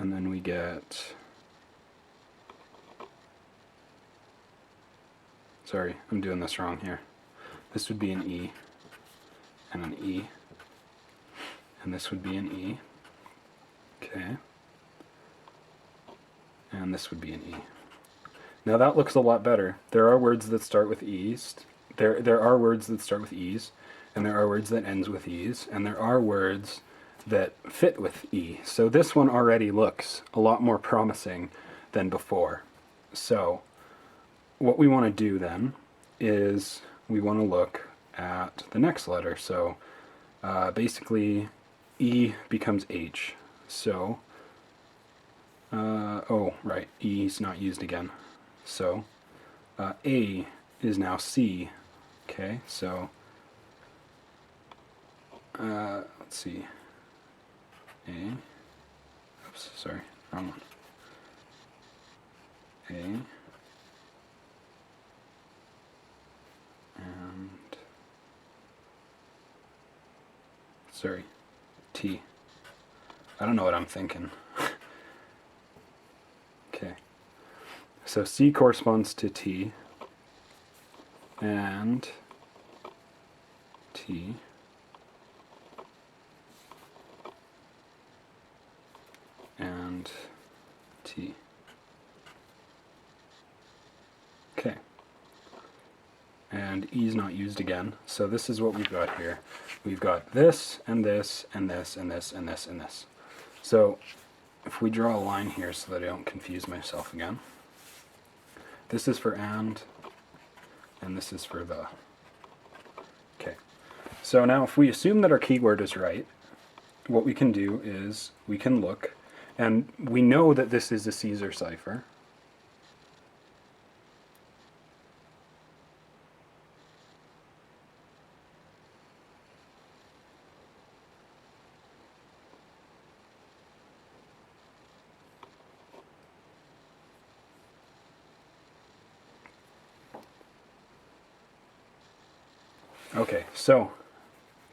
and then we get, sorry, I'm doing this wrong here. This would be an E, and an E, and this would be an E. Okay. And this would be an E. Now that looks a lot better. There are words that start with E's. There are words that start with E's, and there are words that ends with E's, and there are words that fit with E. So this one already looks a lot more promising than before. So what we want to do then is we want to look at the next letter. So basically E becomes H. So, oh, right, E is not used again. So A is now C. Okay, so let's see. A, oops, sorry, wrong one. A, and, sorry, T. I don't know what I'm thinking. Okay, so C corresponds to T, and T, and T. Okay. And E is not used again, so this is what we've got here. We've got this, and this, and this, and this, and this, and this. So if we draw a line here so that I don't confuse myself again, this is for and this is for the. Okay. So now if we assume that our keyword is right, what we can do is we can look, and we know that this is a Caesar cipher. Okay, so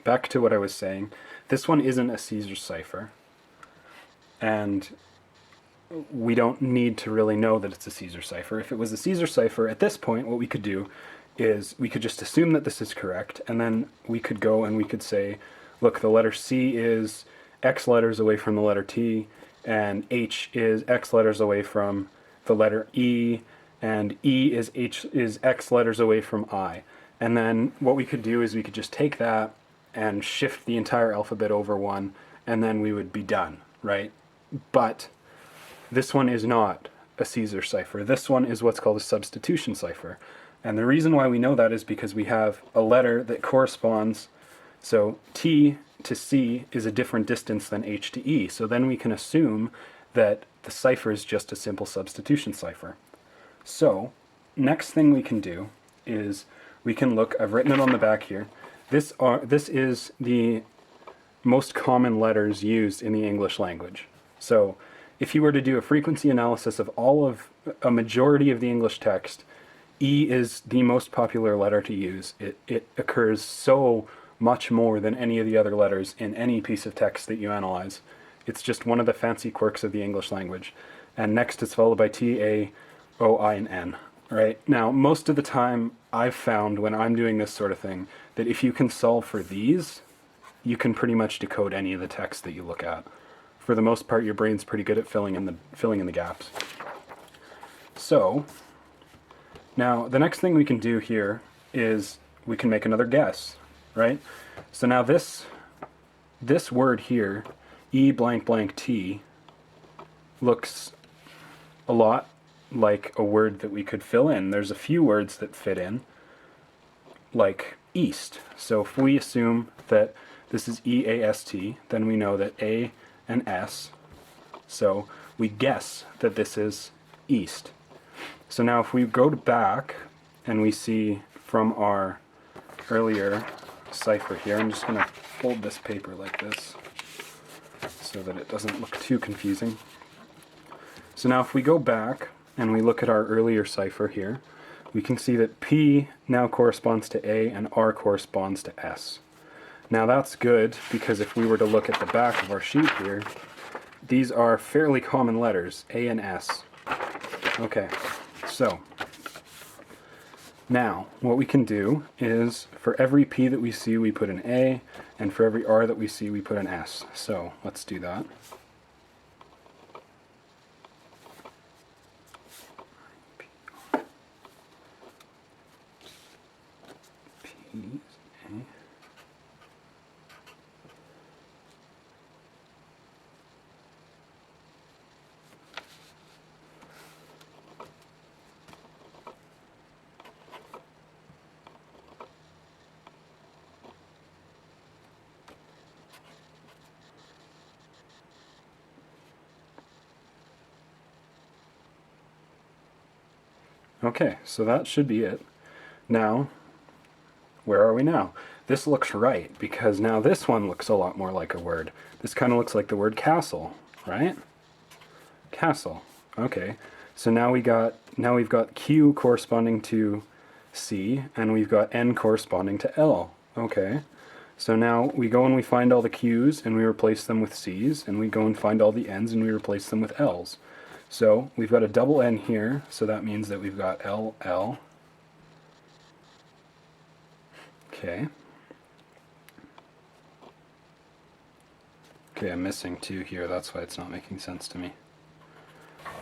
back to what I was saying. This one isn't a Caesar cipher, and we don't need to really know that it's a Caesar cipher. If it was a Caesar cipher, at this point, what we could do is we could just assume that this is correct, and then we could go and we could say, look, the letter C is X letters away from the letter T, and H is X letters away from the letter E, and E is X letters away from I. And then what we could do is we could just take that and shift the entire alphabet over one, and then we would be done, right? But this one is not a Caesar cipher. This one is what's called a substitution cipher. And the reason why we know that is because we have a letter that corresponds, so T to C is a different distance than H to E. So then we can assume that the cipher is just a simple substitution cipher. So next thing we can do is we can look, I've written it on the back here, this is the most common letters used in the English language. So if you were to do a frequency analysis of a majority of the English text, E is the most popular letter to use. It occurs so much more than any of the other letters in any piece of text that you analyze. It's just one of the fancy quirks of the English language. And next it's followed by T, A, O, I, and N. Right? Now, most of the time I've found when I'm doing this sort of thing that if you can solve for these, you can pretty much decode any of the text that you look at. For the most part, your brain's pretty good at filling in the gaps. So, now the next thing we can do here is we can make another guess, right? So now this word here, E blank blank T, looks a lot like a word that we could fill in. There's a few words that fit in, like east. So if we assume that this is E-A-S-T, then we know that A and S, so we guess that this is east. So now if we go back and we see from our earlier cipher here, I'm just going to fold this paper like this so that it doesn't look too confusing. So now if we go back and we look at our earlier cipher here, we can see that P now corresponds to A and R corresponds to S. Now that's good because if we were to look at the back of our sheet here, these are fairly common letters, A and S. Okay, so now what we can do is for every P that we see we put an A, and for every R that we see we put an S. So let's do that. P, A. Okay, so that should be it. Now, where are we now? This looks right, because now this one looks a lot more like a word. This kind of looks like the word castle, right? Castle. Okay, so now we've got Q corresponding to C, and we've got N corresponding to L. Okay, so now we go and we find all the Q's and we replace them with C's, and we go and find all the N's and we replace them with L's. So we've got a double N here, so that means that we've got L, L. Okay. Okay, I'm missing 2 here, that's why it's not making sense to me.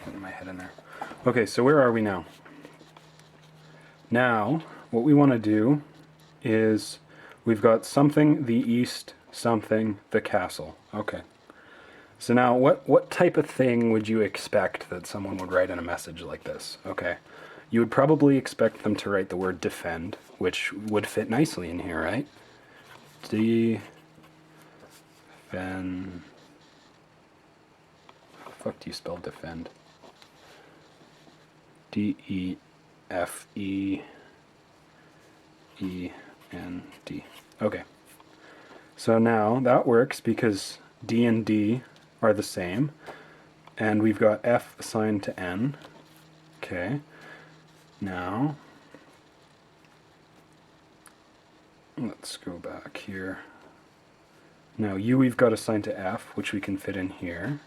Getting my head in there. Okay, so where are we now? Now, what we want to do is we've got something, the east, something, the castle. Okay. So now, what type of thing would you expect that someone would write in a message like this? Okay. You would probably expect them to write the word defend, which would fit nicely in here, right? Defend. How the fuck do you spell defend? D-E-F-E-E-N-D. Okay. So now that works because D and D are the same, and we've got F assigned to N. Okay. Now, let's go back here. Now U we've got assigned to F, which we can fit in here.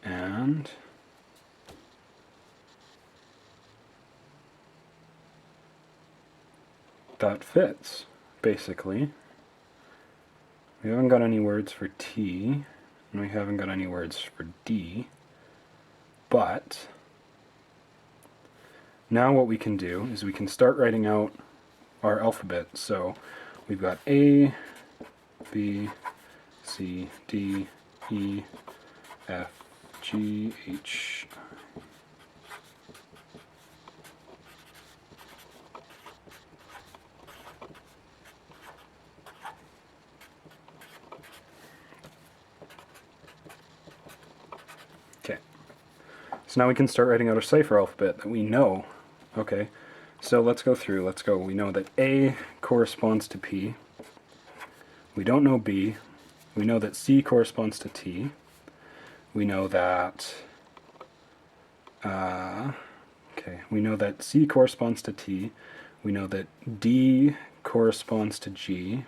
And that fits, basically. We haven't got any words for T, and we haven't got any words for D, but now what we can do is we can start writing out our alphabet. So we've got A, B, C, D, E, F, G, H. Okay. So now we can start writing out a cipher alphabet that we know. Okay. So let's go through. Let's go. We know that A corresponds to P. We don't know B. We know that C corresponds to T. We know that we know that C corresponds to T. We know that D corresponds to G.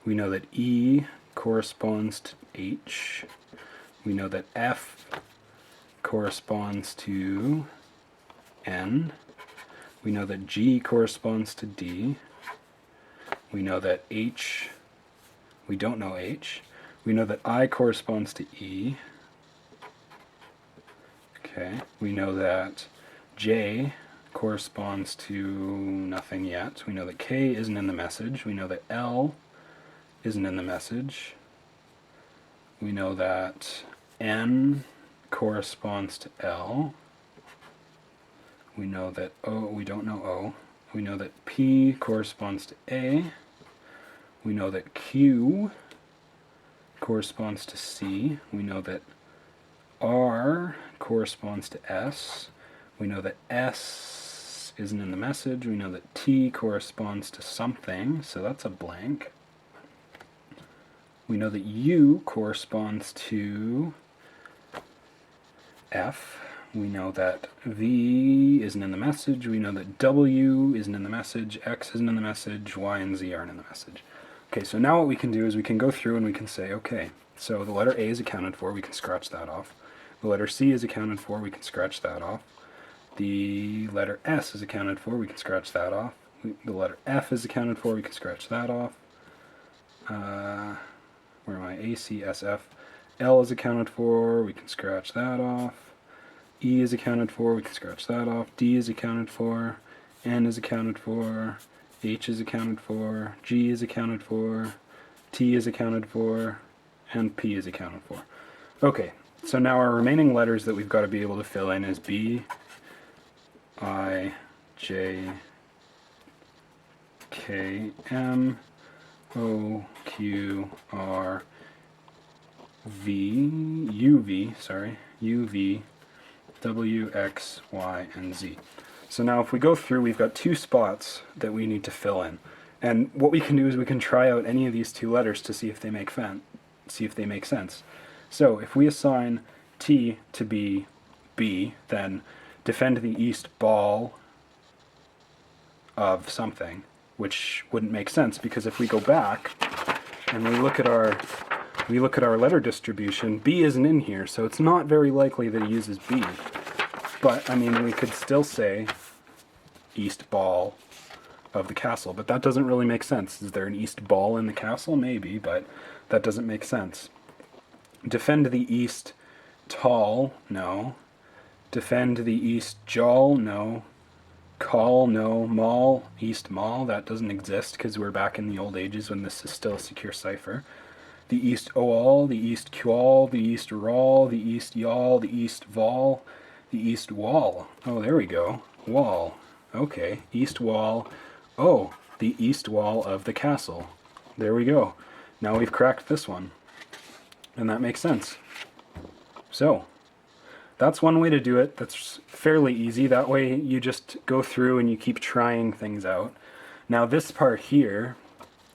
We know that E corresponds to H. We know that F corresponds to N. We know that G corresponds to D. We know that H, we don't know H. We know that I corresponds to E. Okay, we know that J corresponds to nothing yet. We know that K isn't in the message. We know that L isn't in the message. We know that N corresponds to L. We know that O, we don't know O. We know that P corresponds to A. We know that Q corresponds to C. We know that R corresponds to S. We know that S isn't in the message. We know that T corresponds to something, so that's a blank. We know that U corresponds to F. We know that V isn't in the message. We know that W isn't in the message. X isn't in the message. Y and Z aren't in the message. Okay, so now what we can do is we can go through and we can say, okay, So the letter A is accounted for, we can scratch that off. The letter C is accounted for, we can scratch that off. The letter S is accounted for, we can scratch that off. The letter F is accounted for, we can scratch that off. Where am I? A, C, S, F. L is accounted for, we can scratch that off. E is accounted for, we can scratch that off. D is accounted for. N is accounted for. H is accounted for. G is accounted for. T is accounted for. And P is accounted for. Okay, so now our remaining letters that we've got to be able to fill in is B, I, J, K, M, O, Q, R, V, U, V, W, X, Y, and Z. So now if we go through, we've got two spots that we need to fill in. And what we can do is we can try out any of these two letters to see if they make sense. So if we assign T to be B, then defend the east ball of something, which wouldn't make sense, because if we go back and we look at our letter distribution, B isn't in here, so it's not very likely that he uses B. But I mean, we could still say east ball of the castle, but that doesn't really make sense. Is there an east ball in the castle? Maybe, but that doesn't make sense. Defend the east tall, no. Defend the east jawl, no. Call, no. Mall, east mall, that doesn't exist because we're back in the old ages when this is still a secure cipher. The east oal, the east qual, the east rawl, the east yawl, the east vol, the east wall. Oh, there we go. Wall. Okay, east wall. Oh, the east wall of the castle. There we go. Now we've cracked this one. And that makes sense. So, that's one way to do it. That's fairly easy. That way you just go through and you keep trying things out. Now this part here,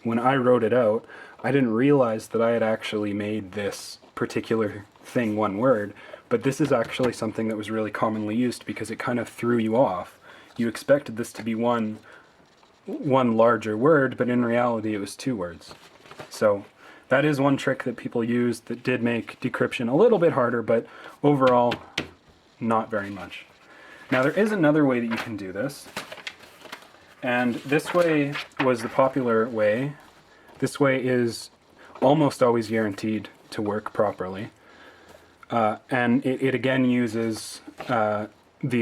when I wrote it out, I didn't realize that I had actually made this particular thing one word, but this is actually something that was really commonly used because it kind of threw you off. You expected this to be one larger word, but in reality it was two words. So that is one trick that people used that did make decryption a little bit harder, but overall, not very much. Now there is another way that you can do this, and this way was the popular way. This way is almost always guaranteed to work properly. And it again uses the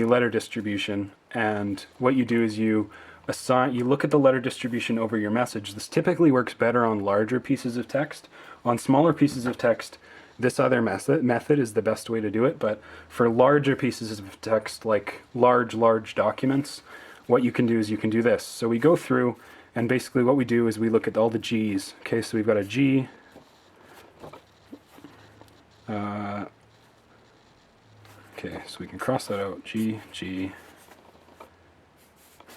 letter distribution, and what you do is you look at the letter distribution over your message. This typically works better on larger pieces of text. On smaller pieces of text, this other method is the best way to do it, but for larger pieces of text, like large documents, what you can do is you can do this. So we go through, and basically what we do is we look at all the G's. Okay, so we've got a G, okay, so we can cross that out, G, G.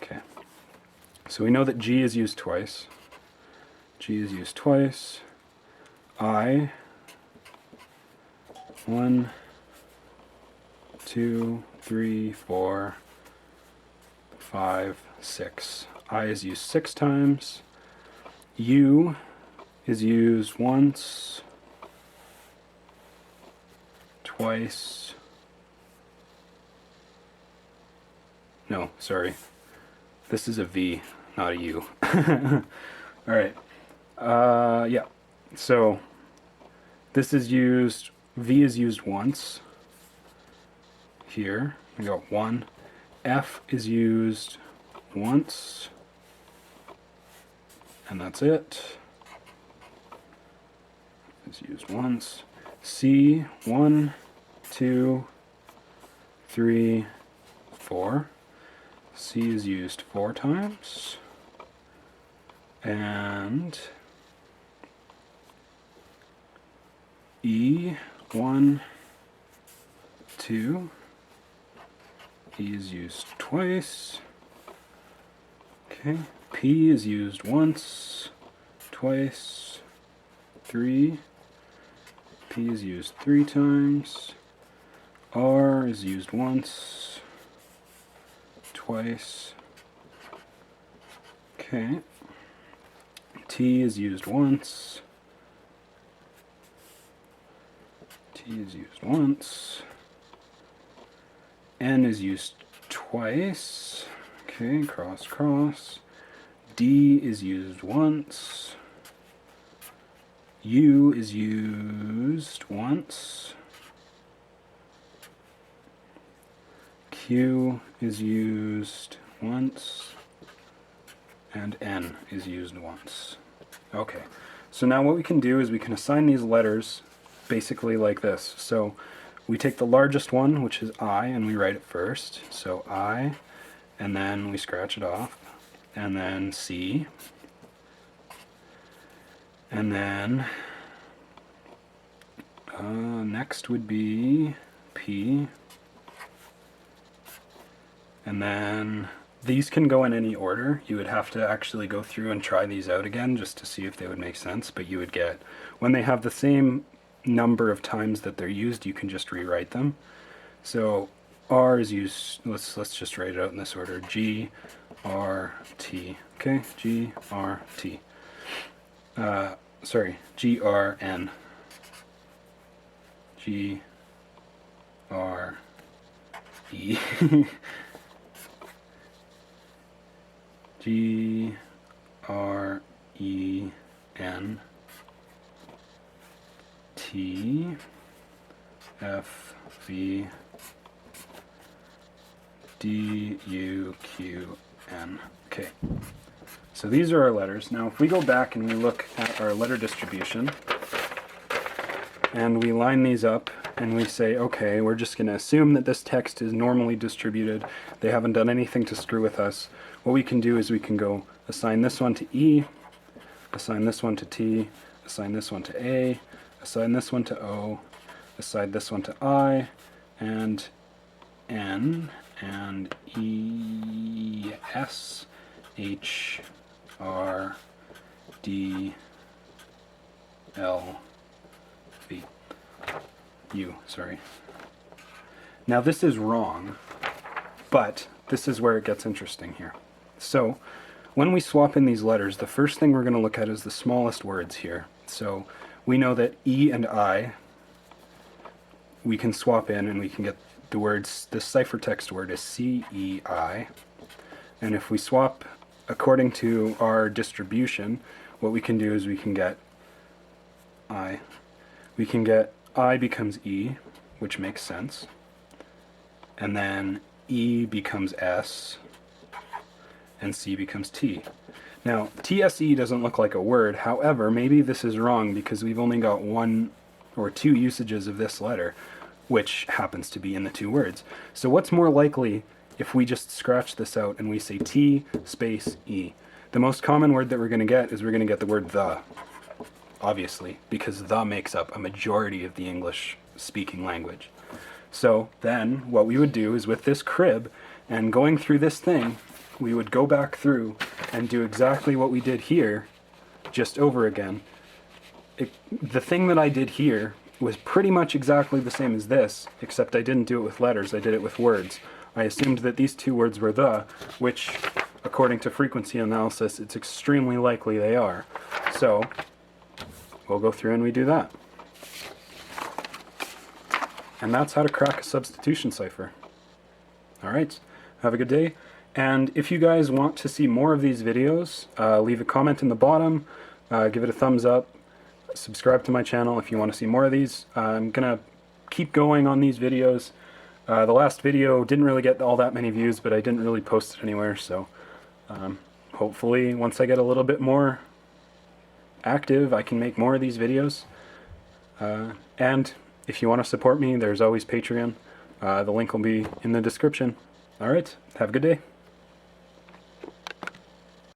Okay, so we know that G is used twice. G is used twice. I, 1, 2, 3, 4, 5, 6. I is used 6 times. U is used once, twice. No, sorry. This is a V, not a U. Alright. Yeah. So, this is used, V is used once. Here, we got 1. F is used once. And that's it. It's used once. C, 1, 2, 3, 4. C is used 4 times. And E, 1, 2. E is used twice. Okay. P is used once, twice, 3. P is used 3 times. R is used once, twice. Okay. T is used once. T is used once. N is used twice. Okay, cross, cross. D is used once. U is used once. Q is used once. And N is used once. Okay, so now what we can do is we can assign these letters basically like this. So we take the largest one, which is I, and we write it first. So I, and then we scratch it off, and then C, and then next would be P, and then these can go in any order. You would have to actually go through and try these out again just to see if they would make sense, but you would get, when they have the same number of times that they're used, you can just rewrite them. So R is used, let's just write it out in this order, G, R, T, okay, G, R, T. Sorry, G, R, N. G, R, E. G, R, E, N, T, F, V, D, U, Q, N. Okay, so these are our letters. Now if we go back and we look at our letter distribution, and we line these up, and we say, okay, we're just going to assume that this text is normally distributed. They haven't done anything to screw with us. What we can do is we can go assign this one to E, assign this one to T, assign this one to A, assign this one to O, assign this one to I, and N, and E, S, H, R, D, L, V. U, sorry. Now this is wrong, but this is where it gets interesting here. So when we swap in these letters, the first thing we're going to look at is the smallest words here. So we know that E and I, we can swap in and we can get the words, the ciphertext word is C-E-I. And if we swap according to our distribution, what we can do is we can get I. We can get I becomes E, which makes sense. And then E becomes S, and C becomes T. Now, TSE doesn't look like a word. However, maybe this is wrong because we've only got one or two usages of this letter, which happens to be in the two words. So what's more likely if we just scratch this out and we say T space E? The most common word that we're going to get is we're going to get the word the, obviously, because the makes up a majority of the English-speaking language. So then what we would do is with this crib and going through this thing, we would go back through and do exactly what we did here, just over again. The thing that I did here was pretty much exactly the same as this, except I didn't do it with letters, I did it with words. I assumed that these two words were the, which, according to frequency analysis, it's extremely likely they are. So we'll go through and we do that. And that's how to crack a substitution cipher. Alright, have a good day. And if you guys want to see more of these videos, leave a comment in the bottom, give it a thumbs up, subscribe to my channel if you want to see more of these. I'm going to keep going on these videos. The last video didn't really get all that many views, but I didn't really post it anywhere, so hopefully once I get a little bit more active, I can make more of these videos. And if you want to support me, there's always Patreon. The link will be in the description. Alright, have a good day.